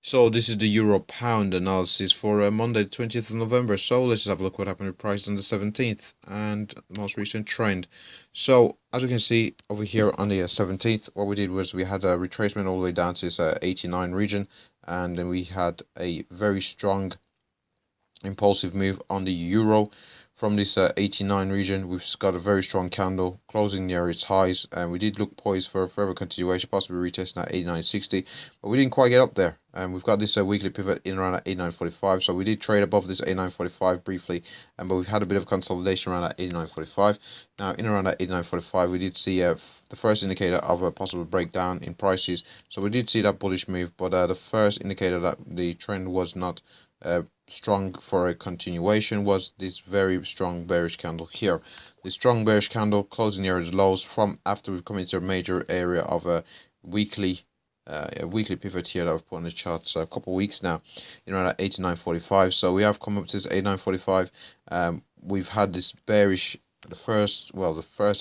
So this is the Euro Pound analysis for Monday, the 20th of November. So let's just have a look what happened with price on the 17th and the most recent trend. So as we can see over here on the 17th, what we did was we had a retracement all the way down to this 89 region, and then we had a very strong impulsive move on the euro from this 89 region. We've got a very strong candle closing near its highs, and we did look poised for a further continuation, possibly retesting at 89.60, but we didn't quite get up there. And we've got this weekly pivot in around at 89.45, so we did trade above this 89.45 briefly, but we've had a bit of consolidation around at 89.45. Now in around at 89.45 we did see the first indicator of a possible breakdown in prices, so we did see that bullish move, but the first indicator that the trend was not strong for a continuation was this very strong bearish candle here. This strong bearish candle closing near its lows from after we've come into a major area of a weekly pivot here that I've put on the charts a couple of weeks now in around 89.45. So we have come up to this 89.45. We've had this bearish, the first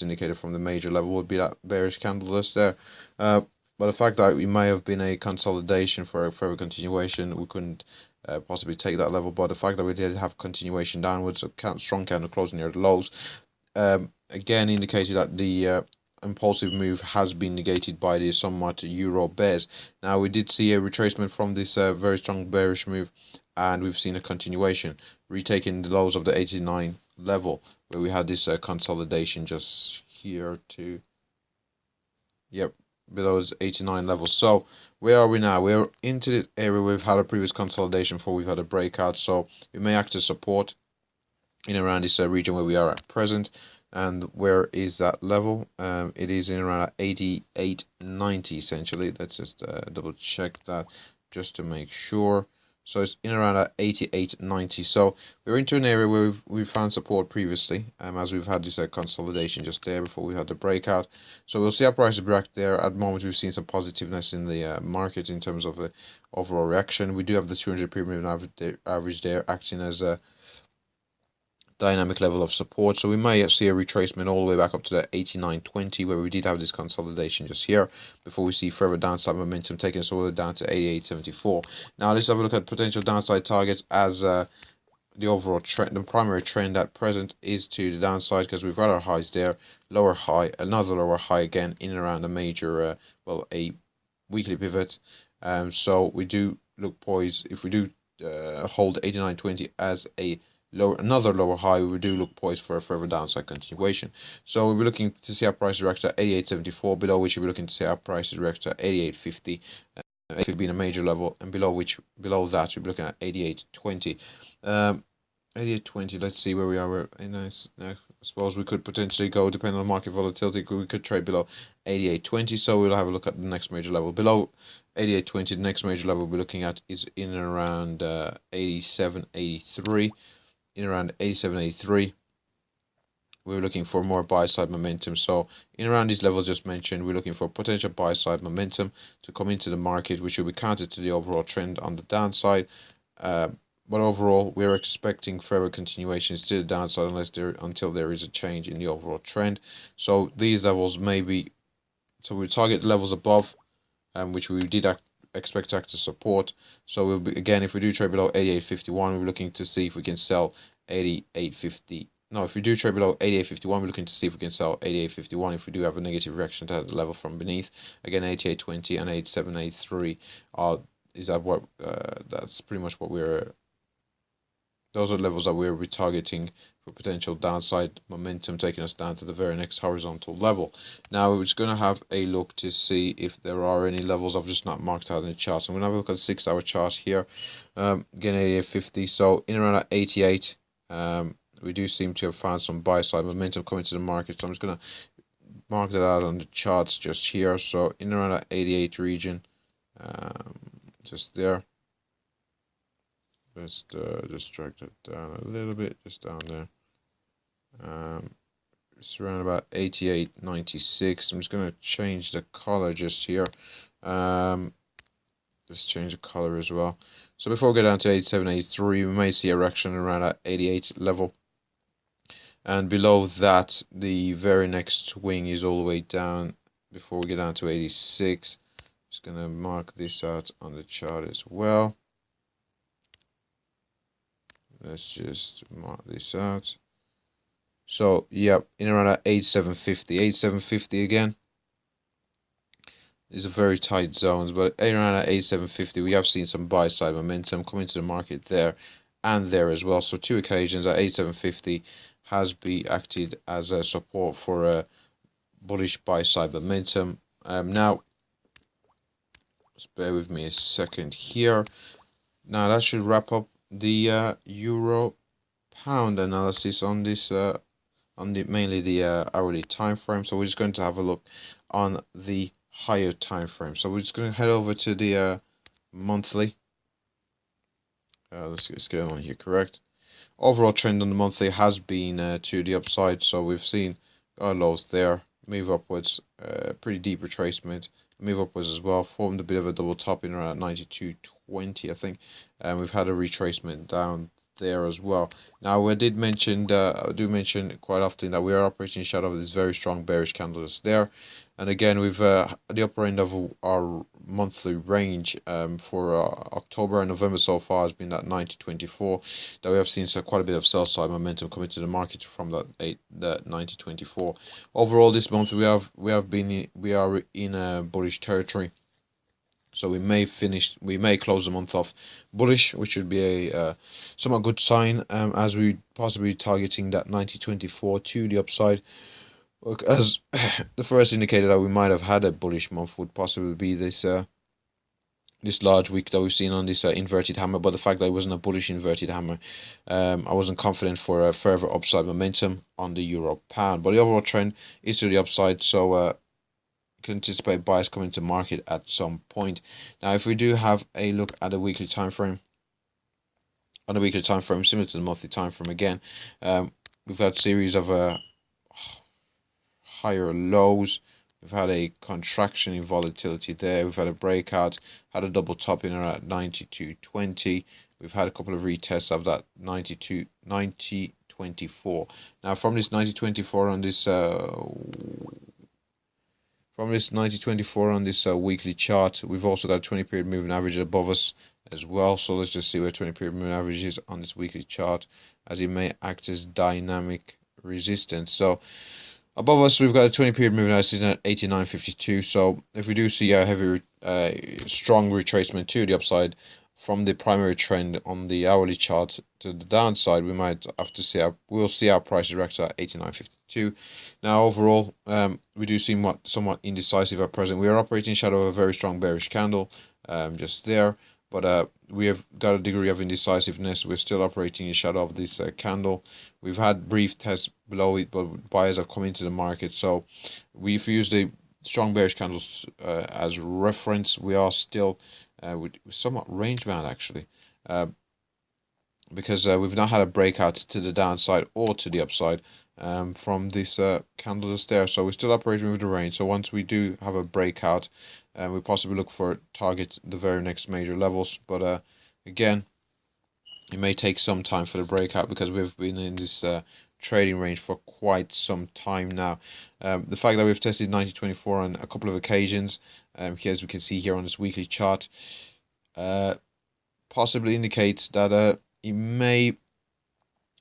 indicator from the major level would be that bearish candle just there. But the fact that it may have been a consolidation for a further continuation, we couldn't possibly take that level. But the fact that we did have continuation downwards, a strong candle closing near the lows, again indicated that the impulsive move has been negated by the somewhat euro bears. Now we did see a retracement from this very strong bearish move, and we've seen a continuation, retaking the lows of the 89 level, where we had this consolidation just here to, yep, below 89 levels. So where are we now? We're into this area we've had a previous consolidation for. We've had a breakout, so we may act as support in around this region where we are at present. And where is that level? It is in around 88.90 essentially. Let's just double check that just to make sure. So it's in around 88.90. So we're into an area where we've found support previously, as we've had this consolidation just there before we had the breakout. So we'll see our prices react there. At the moment, we've seen some positiveness in the market in terms of the overall reaction. We do have the 200 period moving average there acting as a dynamic level of support, so we may see a retracement all the way back up to the 89.20, where we did have this consolidation just here before we see further downside momentum taking us all the way down to 88.74. Now let's have a look at potential downside targets, as the overall trend, the primary trend at present is to the downside, because we've got our highs there, lower high, another lower high again in and around a major a weekly pivot. So we do look poised if we do hold 89.20 as a another lower high. We do look poised for a further downside continuation. So we'll be looking to see our prices react to 88.74, below which we'll be looking to see our prices react to 88.50, if it being a major level, and below that we'll be looking at 88.20. 88.20, let's see where we are. I suppose we could potentially go, depending on market volatility, we could trade below 88.20, so we'll have a look at the next major level. Below 88.20, the next major level we'll be looking at is in and around 87.83. In around 87.83, we're looking for more buy side momentum. So in around these levels just mentioned, we're looking for potential buy side momentum to come into the market, which will be counter to the overall trend on the downside. But overall, we're expecting further continuations to the downside until there is a change in the overall trend. So these levels may be, so we target levels above, which we did expect to act as support. So we'll be, again, if we do trade below 88.51, we're looking to see if we can sell 88.50. No, if we do trade below 88.51, we're looking to see if we can sell 88.51 if we do have a negative reaction to that level from beneath. Again, 88.20 and 87.83 is that what that's pretty much what those are levels that we're retargeting for potential downside momentum, taking us down to the very next horizontal level. Now we're just going to have a look to see if there are any levels I've just not marked out in the chart. So I'm going to have a look at the 6-hour chart here. Again, 88.50. So in around 88, we do seem to have found some buy side momentum coming to the market. So I'm just going to mark that out on the charts just here. So in around that 88 region, just there. Just drag that down a little bit, just down there. It's around about 88.96. I'm just going to change the color just here. Just change the color as well. So before we get down to 87.83, we may see a reaction around that 88 level. And below that, the very next swing is all the way down before we get down to 86. Just gonna mark this out on the chart as well. Let's just mark this out. So yep, in around at 8750. 8750 again. These are very tight zones, but around at 8750 we have seen some buy side momentum come into the market there and there as well. So two occasions at 8750 has been acted as a support for a bullish buy side momentum. Now just bear with me a second here. Now that should wrap up the euro pound analysis on this on the mainly the hourly time frame. So we're just going to have a look on the higher time frame. So we're just going to head over to the monthly. Let's get on here. Correct. Overall trend on the monthly has been to the upside. So we've seen our lows there, move upwards, pretty deep retracement, move upwards as well, formed a bit of a double top in around 92.20, I think, and we've had a retracement down there as well. Now I do mention quite often that we are operating in shadow of this very strong bearish candle that's there, and again we've the upper end of our monthly range for October and November so far has been that 90.24. that we have seen quite a bit of sell side momentum coming to the market from that 90.24. Overall this month we are in a bullish territory. So we may close the month off bullish, which would be a somewhat good sign, as we possibly targeting that 90.24 to the upside. Look, as the first indicator that we might have had a bullish month would possibly be this this large week that we've seen on this inverted hammer, but the fact that it wasn't a bullish inverted hammer, I wasn't confident for a further upside momentum on the euro pound. But the overall trend is to the upside, so can anticipate buyers coming to market at some point. Now, if we do have a look at a weekly time frame, on a weekly time frame similar to the monthly time frame again, we've got a series of higher lows. We've had a contraction in volatility there. We've had a breakout, had a double top in around 92.20. We've had a couple of retests of that 90.24. Now, from this 90.24 on this weekly chart, we've also got a 20 period moving average above us as well. So let's just see where 20 period moving average is on this weekly chart, as it may act as dynamic resistance. So above us we've got a 20 period moving average sitting at 89.52. So if we do see a heavy strong retracement to the upside from the primary trend on the hourly chart to the downside, we might have to see we'll see our prices react at 89.52. Now overall, we do seem somewhat indecisive at present. We are operating in shadow of a very strong bearish candle, just there, but we have got a degree of indecisiveness. We're still operating in shadow of this candle. We've had brief tests below it, but buyers have come into the market. So if we use the strong bearish candles as reference, we are still somewhat range bound actually, because we've not had a breakout to the downside or to the upside from this candle that's there. So we're still operating with the range. So once we do have a breakout, we possibly look for target the very next major levels. But again, it may take some time for the breakout because we've been in this trading range for quite some time now. The fact that we've tested 90.24 on a couple of occasions, here as we can see here on this weekly chart, possibly indicates that it may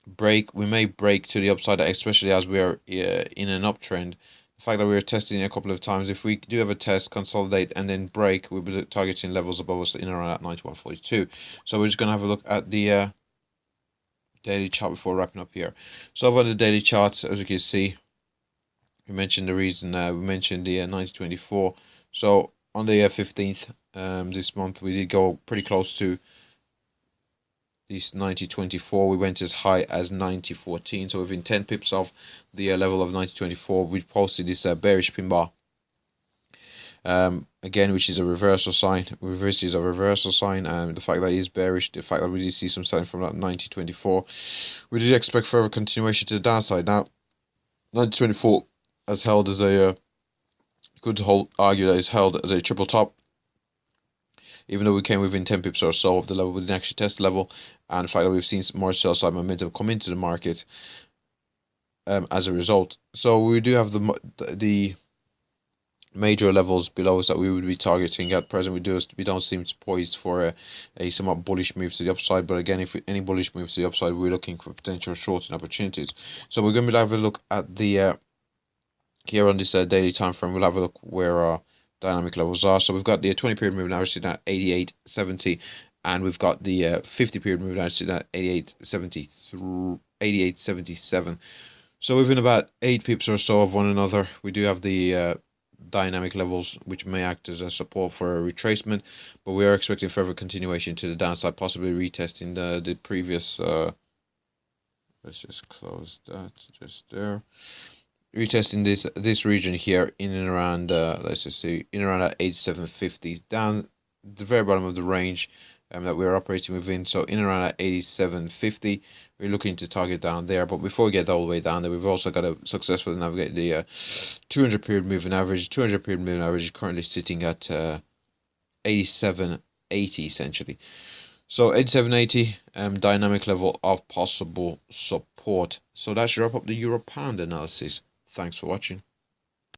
break. We may break to the upside, especially as we are in an uptrend. The fact that we are testing a couple of times, if we do have a test, consolidate, and then break, we'll be targeting levels above us in around at 91.42. So we're just going to have a look at the daily chart before wrapping up here. So over the daily charts, as you can see, we mentioned the reason. We mentioned the 90.24. So on the 15th this month, we did go pretty close to this 90.24. We went as high as 90.14. So within 10 pips of the level of 90.24, we posted this bearish pin bar. Again, which is a reversal sign. Reverse is a reversal sign. The fact that it is bearish, the fact that we did see some selling from that 90.24, we did expect further continuation to the downside. Now, 90.24 has held as a argue that it's held as a triple top. Even though we came within 10 pips or so of the level, we didn't actually test the level, and the fact that we've seen some more sell side momentum come into the market as a result. So we do have the major levels below us that we would be targeting. At present, we don't seem poised for a somewhat bullish move to the upside. But again, if any bullish moves to the upside, we're looking for potential shorting opportunities. So we're going to have a look at the here on this daily time frame. We'll have a look where our dynamic levels are. So we've got the 20 period moving average sitting at 88.70, and we've got the 50 period moving average sitting at 88.77. So within about 8 pips or so of one another, we do have the dynamic levels, which may act as a support for a retracement, but we are expecting further continuation to the downside, possibly retesting the previous. Let's just close that just there. Retesting this region here in and around. Let's just see, in around at 87.50, down the very bottom of the range that we're operating within. So in around at 87.50, we're looking to target down there. But before we get all the way down there, we've also got to successfully navigate the 200 period moving average. 200 period moving average is currently sitting at 87.80 essentially. So 87.80 dynamic level of possible support. So that should wrap up the Euro Pound analysis. Thanks for watching.